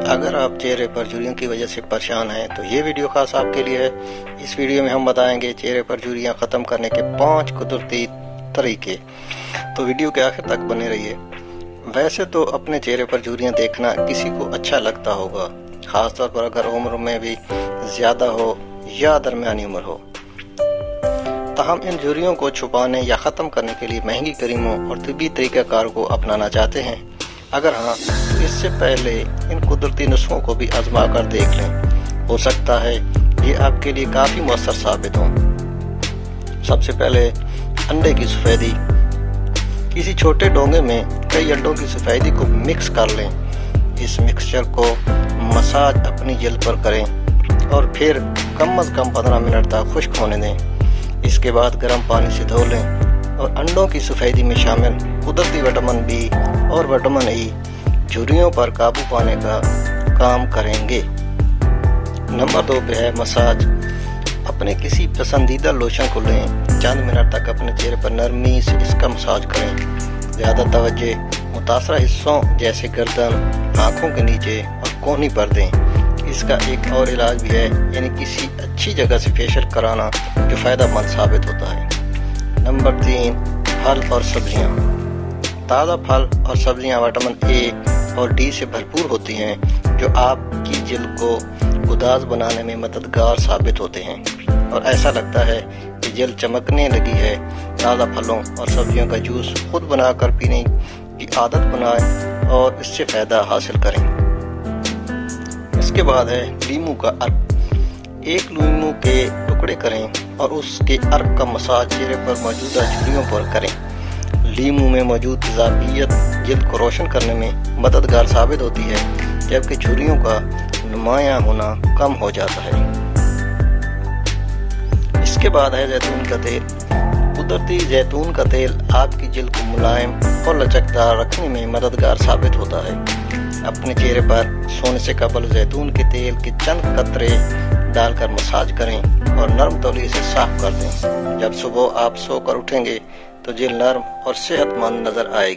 अगर आप चेहरे पर झुर्रियों की वजह से परेशान हैं तो ये वीडियो खास आपके लिए है। इस वीडियो में हम बताएंगे चेहरे पर झुर्रियां खत्म करने के 5 कुदरती तरीके। तो वीडियो के आखिर तक बने रहिए। वैसे तो अपने चेहरे पर झुर्रियां देखना किसी को अच्छा लगता होगा, खासतौर पर अगर उम्र में भी ज्यादा हो या दरमियानी उम्र हो। ताहम इन झुर्रियों को छुपाने या खत्म करने के लिए महंगी क्रीमों और तिब्बी तरीक़ाकार को अपनाना चाहते हैं। अगर हाँ तो इससे पहले इन कुदरती नुस्खों को भी आजमा कर देख लें, हो सकता है ये आपके लिए काफी मौसर साबित हो। सबसे पहले अंडे की सफेदी। किसी छोटे डोंगे में कई अंडों की सफेदी को मिक्स कर लें। इस मिक्सचर को मसाज अपनी जल्द पर करें और फिर कम अज कम 15 मिनट तक खुश्क होने दें। इसके बाद गर्म पानी से धो लें और अंडों की सफेदी में शामिल कुदरती विटामिन बी और विटामिन ई झुर्रियों पर काबू पाने का काम करेंगे। नंबर 2 पे है मसाज। अपने किसी पसंदीदा लोशन को लें, चंद मिनट तक अपने चेहरे पर नरमी से इसका मसाज करें। ज्यादा तवज्जो मुतासरा हिस्सों जैसे गर्दन, आंखों के नीचे और कोहनी पर दें। इसका एक और इलाज भी है, यानी किसी अच्छी जगह से फेशियल कराना, जो फायदेमंद साबित होता है। नंबर 3 फल और सब्जियां। ताज़ा फल और सब्जियां विटामिन ए और डी से भरपूर होती हैं, जो आपकी जिल्द को गुदाज बनाने में मददगार साबित होते हैं और ऐसा लगता है कि जिल्द चमकने लगी है। ताज़ा फलों और सब्जियों का जूस खुद बनाकर पीने की आदत बनाएं और इससे फायदा हासिल करें। इसके बाद है लीमू का अर्क। एक लीमू के टुकड़े करें और उसके अर्क का मसाज चेहरे पर मौजूदा झुर्रियों पर करें। लीमू में मौजूद तेजाबियत जिल्द को रोशन करने में मददगार साबित होती है, जबकि झुर्रियों का नुमायां होना कम हो जाता है। इसके बाद है जैतून का तेल। कुदरती जैतून का तेल आपकी जिल्द को मुलायम और लचकदार रखने में मददगार साबित होता है। अपने चेहरे पर सोने से कबल जैतून के तेल के चंद कतरे डालकर मसाज करें और नरम तौलिए से साफ कर दें। जब सुबह आप सोकर उठेंगे तो जिल्द नरम और सेहतमंद नजर आएगी।